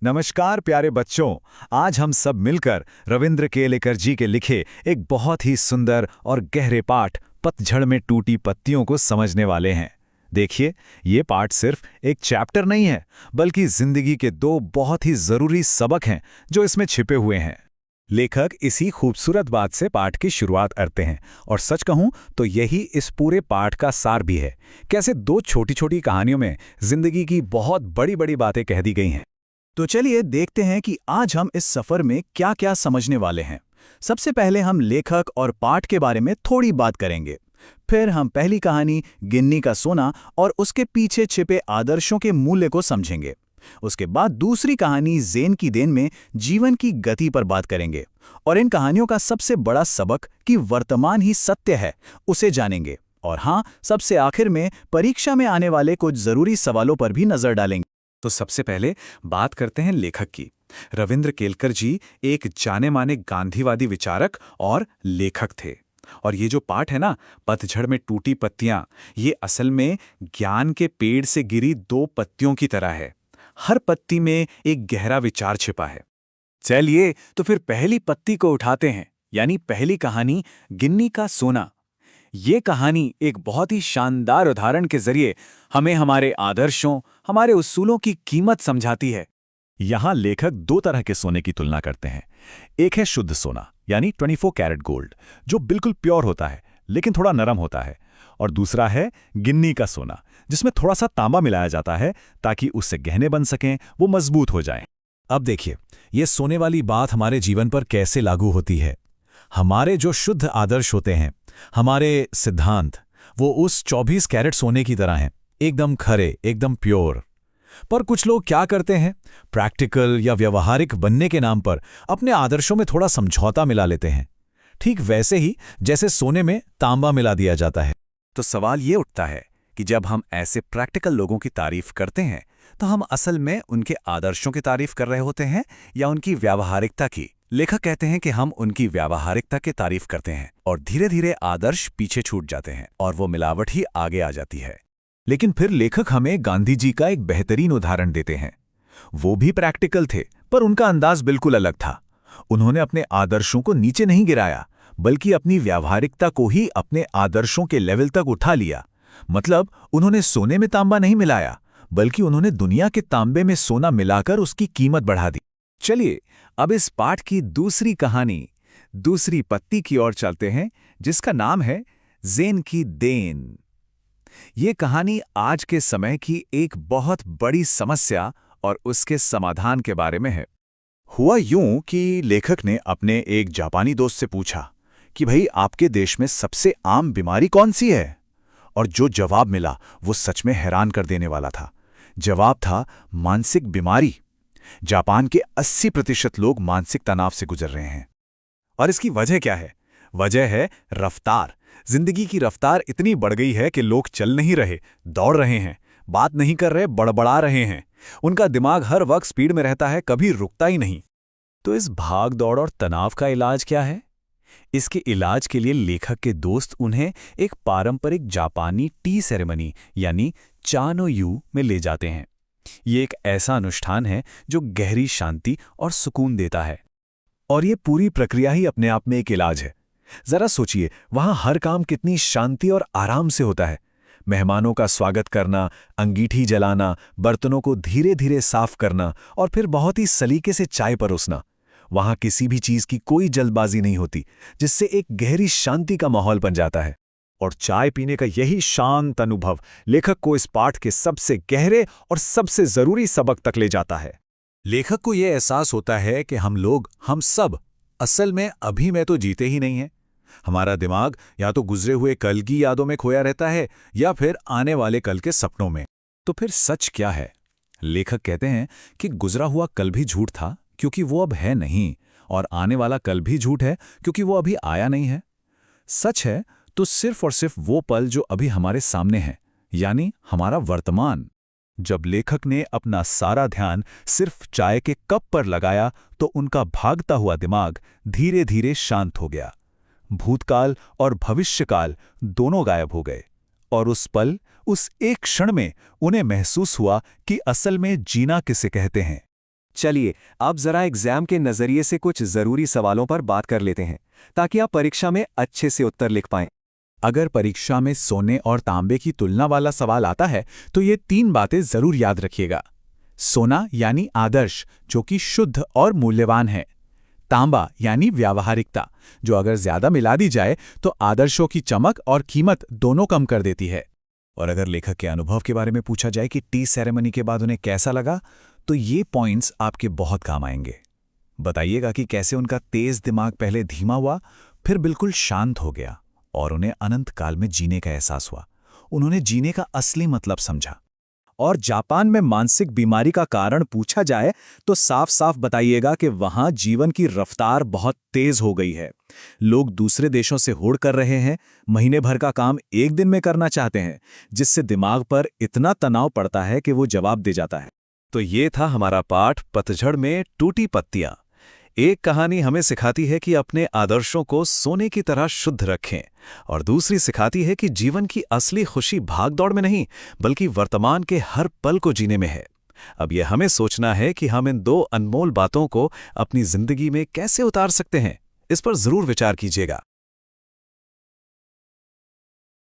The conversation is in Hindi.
नमस्कार प्यारे बच्चों। आज हम सब मिलकर रविंद्र केलेकर जी के लिखे एक बहुत ही सुंदर और गहरे पाठ पतझड़ में टूटी पत्तियों को समझने वाले हैं। देखिए, ये पाठ सिर्फ एक चैप्टर नहीं है, बल्कि जिंदगी के दो बहुत ही जरूरी सबक हैं जो इसमें छिपे हुए हैं। लेखक इसी खूबसूरत बात से पाठ की शुरुआत करते हैं, और सच कहूं तो यही इस पूरे पाठ का सार भी है। कैसे दो छोटी छोटी कहानियों में जिंदगी की बहुत बड़ी बड़ी बातें कह दी गई हैं। तो चलिए देखते हैं कि आज हम इस सफर में क्या क्या समझने वाले हैं। सबसे पहले हम लेखक और पाठ के बारे में थोड़ी बात करेंगे। फिर हम पहली कहानी गिन्नी का सोना और उसके पीछे छिपे आदर्शों के मूल्य को समझेंगे। उसके बाद दूसरी कहानी ज़ेन की देन में जीवन की गति पर बात करेंगे, और इन कहानियों का सबसे बड़ा सबक कि वर्तमान ही सत्य है उसे जानेंगे। और हाँ, सबसे आखिर में परीक्षा में आने वाले कुछ जरूरी सवालों पर भी नजर डालेंगे। तो सबसे पहले बात करते हैं लेखक की। रविंद्र केलकर जी एक जाने माने गांधीवादी विचारक और लेखक थे। और ये जो पाठ है ना, पतझड़ में टूटी पत्तियां, ये असल में ज्ञान के पेड़ से गिरी दो पत्तियों की तरह है। हर पत्ती में एक गहरा विचार छिपा है। चलिए तो फिर पहली पत्ती को उठाते हैं, यानी पहली कहानी गिन्नी का सोना। ये कहानी एक बहुत ही शानदार उदाहरण के जरिए हमें हमारे आदर्शों, हमारे उसूलों की कीमत समझाती है। यहां लेखक दो तरह के सोने की तुलना करते हैं। एक है शुद्ध सोना, यानी 24 कैरेट गोल्ड, जो बिल्कुल प्योर होता है लेकिन थोड़ा नरम होता है। और दूसरा है गिन्नी का सोना, जिसमें थोड़ा सा तांबा मिलाया जाता है ताकि उससे गहने बन सकें, वो मजबूत हो जाएं। अब देखिए, ये सोने वाली बात हमारे जीवन पर कैसे लागू होती है। हमारे जो शुद्ध आदर्श होते हैं, हमारे सिद्धांत, वो उस 24 कैरेट सोने की तरह हैं, एकदम खरे, एकदम प्योर। पर कुछ लोग क्या करते हैं, प्रैक्टिकल या व्यवहारिक बनने के नाम पर अपने आदर्शों में थोड़ा समझौता मिला लेते हैं, ठीक वैसे ही जैसे सोने में तांबा मिला दिया जाता है। तो सवाल ये उठता है कि जब हम ऐसे प्रैक्टिकल लोगों की तारीफ करते हैं, तो हम असल में उनके आदर्शों की तारीफ कर रहे होते हैं या उनकी व्यावहारिकता की। लेखक कहते हैं कि हम उनकी व्यावहारिकता की तारीफ करते हैं, और धीरे धीरे आदर्श पीछे छूट जाते हैं और वो मिलावट ही आगे आ जाती है। लेकिन फिर लेखक हमें गांधी जी का एक बेहतरीन उदाहरण देते हैं। वो भी प्रैक्टिकल थे, पर उनका अंदाज बिल्कुल अलग था। उन्होंने अपने आदर्शों को नीचे नहीं गिराया, बल्कि अपनी व्यावहारिकता को ही अपने आदर्शों के लेवल तक उठा लिया। मतलब उन्होंने सोने में तांबा नहीं मिलाया, बल्कि उन्होंने दुनिया के तांबे में सोना मिलाकर उसकी कीमत बढ़ा दी। चलिए अब इस पाठ की दूसरी कहानी, दूसरी पत्ती की ओर चलते हैं, जिसका नाम है ज़ेन की देन। ये कहानी आज के समय की एक बहुत बड़ी समस्या और उसके समाधान के बारे में है। हुआ यूं कि लेखक ने अपने एक जापानी दोस्त से पूछा कि भाई, आपके देश में सबसे आम बीमारी कौन सी है? और जो जवाब मिला वो सच में हैरान कर देने वाला था। जवाब था मानसिक बीमारी। जापान के 80% लोग मानसिक तनाव से गुजर रहे हैं। और इसकी वजह क्या है? वजह है रफ्तार। जिंदगी की रफ्तार इतनी बढ़ गई है कि लोग चल नहीं रहे, दौड़ रहे हैं, बात नहीं कर रहे, बड़बड़ा रहे हैं। उनका दिमाग हर वक्त स्पीड में रहता है, कभी रुकता ही नहीं। तो इस भाग दौड़ और तनाव का इलाज क्या है? इसके इलाज के लिए लेखक के दोस्त उन्हें एक पारंपरिक जापानी टी सेरेमनी यानी चा नो यू में ले जाते हैं। ये एक ऐसा अनुष्ठान है जो गहरी शांति और सुकून देता है। और ये पूरी प्रक्रिया ही अपने आप में एक इलाज है। जरा सोचिए, वहां हर काम कितनी शांति और आराम से होता है। मेहमानों का स्वागत करना, अंगीठी जलाना, बर्तनों को धीरे धीरे साफ करना, और फिर बहुत ही सलीके से चाय परोसना। वहां किसी भी चीज की कोई जल्दबाजी नहीं होती, जिससे एक गहरी शांति का माहौल बन जाता है। और चाय पीने का यही शांत अनुभव लेखक को इस पाठ के सबसे गहरे और सबसे जरूरी सबक तक ले जाता है। लेखक को यह एहसास होता है कि हम सब असल में अभी में तो जीते ही नहीं हैं। हमारा दिमाग या तो गुजरे हुए कल की यादों में खोया रहता है, या फिर आने वाले कल के सपनों में। तो फिर सच क्या है? लेखक कहते हैं कि गुजरा हुआ कल भी झूठ था क्योंकि वो अब है नहीं, और आने वाला कल भी झूठ है क्योंकि वो अभी आया नहीं है। सच है तो सिर्फ और सिर्फ वो पल जो अभी हमारे सामने है, यानी हमारा वर्तमान। जब लेखक ने अपना सारा ध्यान सिर्फ चाय के कप पर लगाया, तो उनका भागता हुआ दिमाग धीरे धीरे शांत हो गया। भूतकाल और भविष्यकाल दोनों गायब हो गए, और उस पल, उस एक क्षण में उन्हें महसूस हुआ कि असल में जीना किसे कहते हैं। चलिए अब जरा एग्जाम के नजरिए से कुछ जरूरी सवालों पर बात कर लेते हैं ताकि आप परीक्षा में अच्छे से उत्तर लिख पाएं। अगर परीक्षा में सोने और तांबे की तुलना वाला सवाल आता है तो ये 3 बातें जरूर याद रखिएगा। सोना यानी आदर्श, जो कि शुद्ध और मूल्यवान है। तांबा यानी व्यावहारिकता, जो अगर ज्यादा मिला दी जाए तो आदर्शों की चमक और कीमत दोनों कम कर देती है। और अगर लेखक के अनुभव के बारे में पूछा जाए कि टी सेरेमनी के बाद उन्हें कैसा लगा, तो ये पॉइंट्स आपके बहुत काम आएंगे। बताइएगा कि कैसे उनका तेज दिमाग पहले धीमा हुआ, फिर बिल्कुल शांत हो गया और उन्हें अनंत काल में जीने का एहसास हुआ। उन्होंने जीने का असली मतलब समझा। और जापान में मानसिक बीमारी का कारण पूछा जाए तो साफ साफ बताइएगा कि वहां जीवन की रफ्तार बहुत तेज हो गई है। लोग दूसरे देशों से होड़ कर रहे हैं, महीने भर का काम एक दिन में करना चाहते हैं, जिससे दिमाग पर इतना तनाव पड़ता है कि वो जवाब दे जाता है। तो ये था हमारा पाठ पतझड़ में टूटी पत्तियां। एक कहानी हमें सिखाती है कि अपने आदर्शों को सोने की तरह शुद्ध रखें, और दूसरी सिखाती है कि जीवन की असली खुशी भागदौड़ में नहीं बल्कि वर्तमान के हर पल को जीने में है। अब यह हमें सोचना है कि हम इन 2 अनमोल बातों को अपनी जिंदगी में कैसे उतार सकते हैं। इस पर जरूर विचार कीजिएगा।